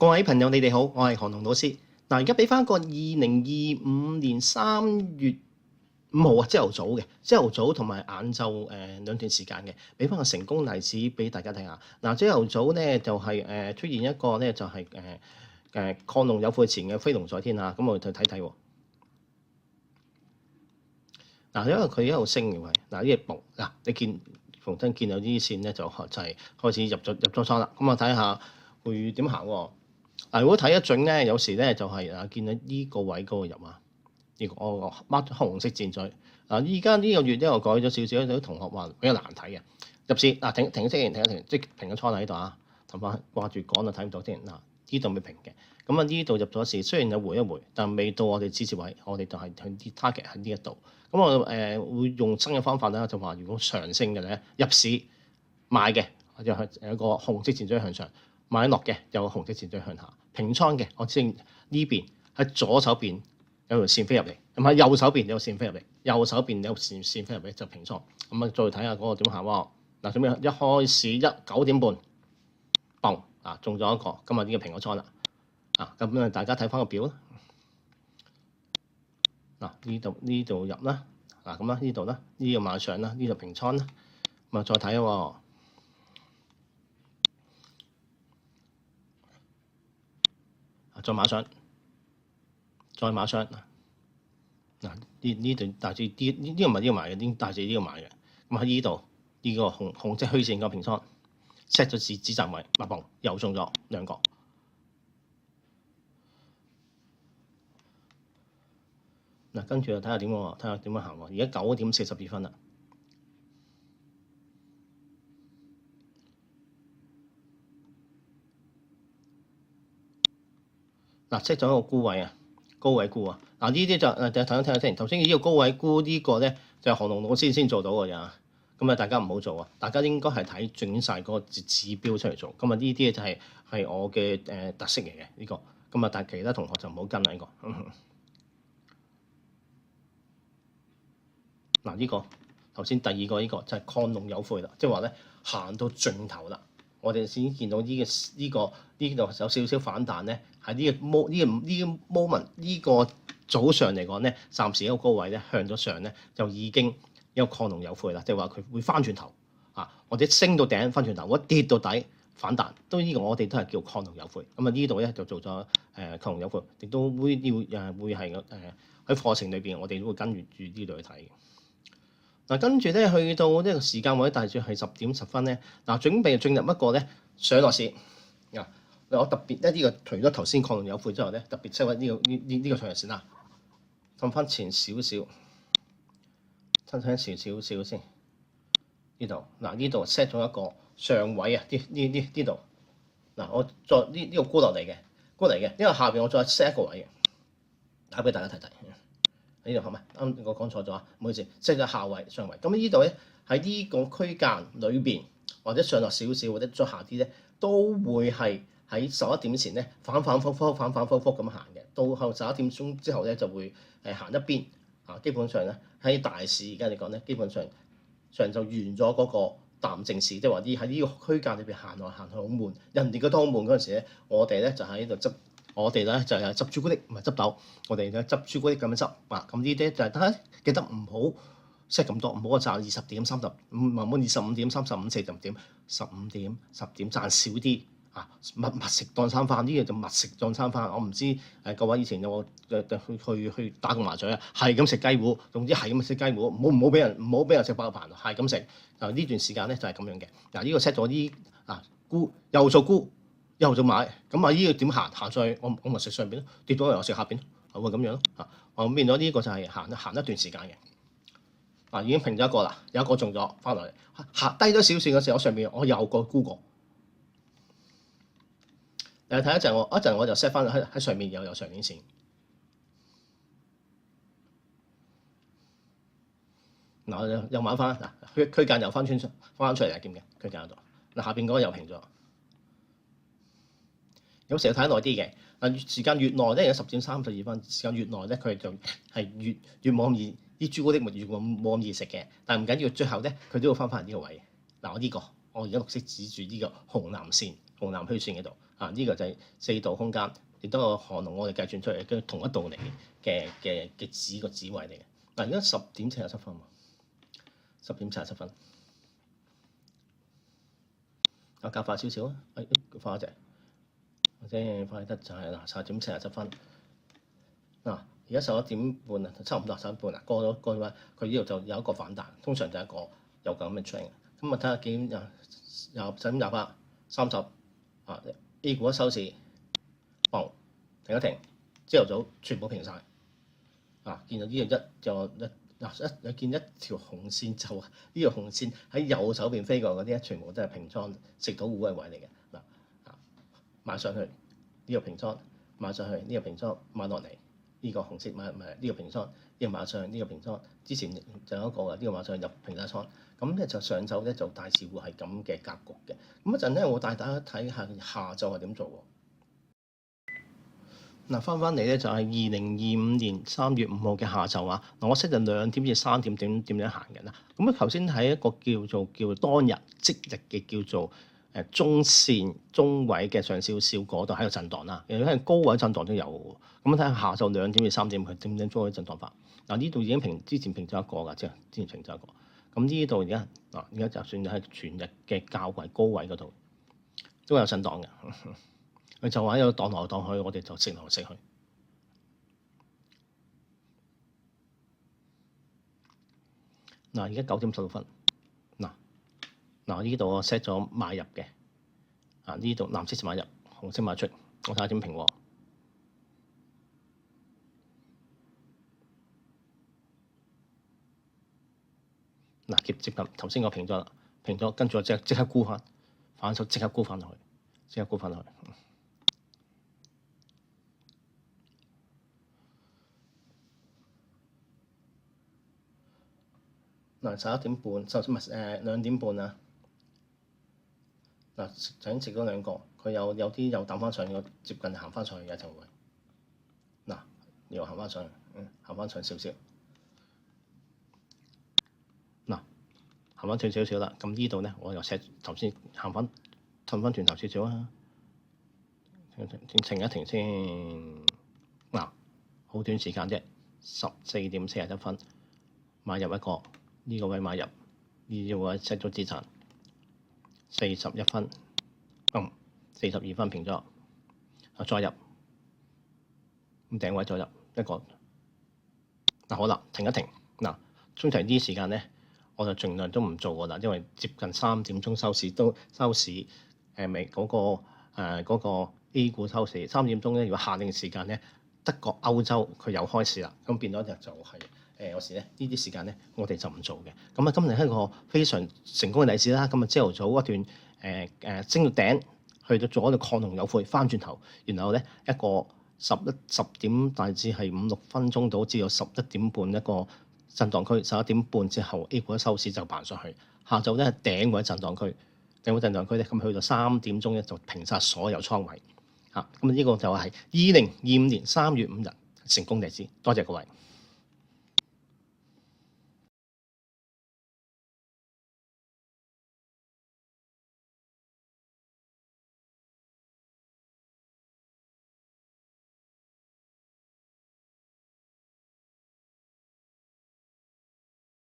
各位朋友，你哋好，我係韓龍老師。嗱，而家俾翻個2025年3月5號朝頭早嘅，朝頭早同埋晏晝兩段時間嘅，俾翻個成功例子俾大家睇下。嗱，朝頭早咧就係出現一個咧就係亢龍有悔前嘅飛龍在天啊，咁我哋去睇睇喎。嗱，因為佢一路升嘅位，嗱呢隻木嗱，你逢親見到呢啲線咧就係開始入咗倉啦。咁我睇下會點行喎？嗱，如果睇得準咧，有時咧就係見到呢個位嗰個入啊，呢個我 mark 紅色箭嘴。依家呢個月咧我改咗少少，有啲同學話比較難睇嘅入市。停先，停一停，即係平咗倉喺度啊，同埋掛住講就睇唔到先。嗱，呢度未平嘅，咁啊呢度入咗市，雖然有回一回，但未到我哋支持位，我哋就係向啲 target 喺呢一度。咁我會用新嘅方法咧，就話如果上升嘅咧入市買嘅，就係有個紅色箭嘴向上；買落嘅有個紅色箭嘴向下。平倉嘅，我知呢邊喺左手邊有條線飛入嚟，咁喺右手邊有線飛入嚟，右手邊有線飛入嚟就平倉。咁啊，再睇下嗰個點行喎？嗱，做咩？一開始9點半，嘣啊，中咗一個，今日呢個平咗倉啦。咁啊，大家睇翻個表啦。嗱，呢度入啦，咁啦，呢度啦，呢個馬上啦，呢度平倉啦。咁啊，再睇喎。再馬上，嗱，呢度大致呢個唔係呢個買嘅，呢大致呢個買嘅。咁喺呢度呢個紅色虛線個平倉 set 咗止賺位，嘣又中咗兩個。嗱，跟住就睇下點喎，睇下點樣行喎。而家9點42分啦。嗱，set 咗一個高位啊，高位沽啊。嗱，呢啲就睇下先。頭先呢個高位沽呢個咧，就係韓龍老師先做到嘅咋。咁啊，大家唔好做啊！大家應該係睇準晒嗰個指標出嚟做。咁啊，呢啲就係我嘅特色嚟嘅呢個。咁啊，但係其他同學就唔好跟啦呢個。嗱，呢個頭先第二個呢個就係亢龍有悔啦，即係話咧行到盡頭啦。我哋先見到呢度有少少反彈咧，喺呢個 moment 呢個早上嚟講咧，暫時一個高位咧向咗上咧，就已經有亢龍有悔啦，即係話佢會翻轉頭或者升到頂翻轉頭，或者跌到底反彈，都呢個我哋都係叫亢龍有悔。咁啊呢度咧就做咗亢龍有悔，亦都會係喺課程裏邊，我哋都會跟住呢度去睇嘅。嗱，跟住咧去到呢個時間位，大約係10點10分咧。嗱，準備進入一個咧上落市。我特別咧呢個除咗頭先亢龍有悔之後咧，特別 set 呢個上落線啦。褪翻前少少，褪翻前少少先。呢度呢度 set 咗一個上位啊！呢度我再呢個沽落嚟嘅，因為下邊我再 set 一個位嘅，打俾大家睇睇。呢度係咪啱？我講錯咗啊！唔好意思，set 咗下位、上位。咁呢度咧喺呢個區間裏邊，或者上落少少，或者再下啲咧，都會係喺11點前咧反反覆覆咁行嘅。到後11點鐘之後咧就會行一邊基本上咧喺大市而家嚟講咧，基本上就完咗嗰個淡靜市，即係話喺呢個區間裏邊行來行去好悶。人哋覺得好悶嗰陣時咧，我哋咧就喺度執。我哋咧就係執朱古力，唔係執豆。我哋咧執朱古力咁樣執咁呢啲就係大家記得唔好 set 咁多，唔好賺20點30，唔好25點35、40點、15點10點賺少啲密食當餐飯，呢個就密食當餐飯。我唔知各位以前有冇去打過麻雀啊？係咁食雞糊，總之係咁食雞糊，唔好俾人食爆棚，係咁食。呢段時間咧就係咁樣嘅。呢個 set 咗啲沽又做沽。一號就買，咁呢個點行上去？我咪食上邊咯，跌到又食下邊咯，會咁樣咯我變咗呢個就係行一段時間嘅。已經平咗一個啦，有一個中咗翻落嚟，行低咗少少嘅時候，上邊我有個沽過。睇一陣，我就 set 翻喺上面有上面線。我又買翻區間又翻出嚟係點嘅區間嗰度。下邊嗰個又平咗。有時候睇耐啲嘅，時間越耐咧，有10點32分，時間越耐咧，佢就係越冇咁易，啲朱古力越冇咁易食嘅。但係唔緊要，最後咧佢都要翻返呢個位。我而家綠色指住呢個紅藍線、紅藍虛線嗰度呢個就係4度空間，亦都有韓龍我哋計算出嚟跟同一道理嘅指個指位嚟嘅。嗱，而家10:47，10:47。我較快少少啊，快一隻，或者快得就係10:47。嗱，而家11:30啊，差唔多11:30啊，過咗位，佢呢度就有一個反彈，通常就係一個有咁嘅 trend。咁啊睇下幾點10:28、30啊 ，A 股一收市，嘣停一停，朝頭早全部平晒。見到呢個你見一條紅線就呢條紅線喺右手邊飛過嗰啲全部都係平倉食到糊嘅位嚟嘅。買上去呢個平倉，買上去呢個平倉，買落嚟呢個紅線買呢個平倉，呢個買上去呢個平倉，之前就有一個嘅呢個買上去入平晒倉，咁咧就上晝咧就大市會係咁嘅格局嘅。咁一陣咧我帶大家睇下下晝係點做喎。嗱，翻嚟咧就係2025年3月5號嘅下晝啊！嗱，我 set 就2點至3點點樣行嘅啦。咁啊，頭先喺一個叫當日即日嘅叫做中線中位嘅上少少嗰度喺度震盪啦，因為高位震盪都有喎。咁睇下下晝2點至3點佢點樣做啲震盪法。嗱，呢度已經之前平咗一個㗎，即係之前平咗一個。咁呢度而家就算喺全日嘅較為高位嗰度都有震盪嘅。佢就話喺度盪來盪去，我哋就食來食去。嗱，而家9:16。嗱，呢度我 set 咗買入嘅。呢度藍色就買入，紅色賣出。我睇下點平喎。接近頭先我平咗啦，平咗跟住我即刻沽翻，反手即刻沽翻落去，11點半，首先2點半啊。就已經食咗2個，佢有啲又彈翻上去，接近行翻上去嘅就會。又行翻上去，行翻上少少。行翻上少少啦，咁呢度咧我又 set 頭先行翻褪翻轉頭少少啊，停一停先。好短時間啫，14:41買入一個，呢個位買入，呢個位 set 咗資產，41分，42分平咗，再入，咁頂位再入一個。好啦，停一停。通常呢啲時間咧，我就盡量都唔做㗎啦，因為接近3點鐘收市未嗰個 A 股收市3點鐘咧，如果下定時間咧，德國、歐洲佢又開市啦，咁變咗就係有時咧呢啲時間咧，我哋就唔做嘅。咁今日係一個非常成功嘅例子啦。今日朝頭早一段升到頂，去到做一個亢龍有悔，翻轉頭，然後咧一個10點大致係5、6分鐘到至到11點半一個震盪區，11點半之後 A 股一收市就彈上去。下晝咧係頂位震盪區，頂位震盪區咧咁去到3點鐘咧就平晒所有倉位。咁呢個就係2025年3月5日成功例子。多謝各位。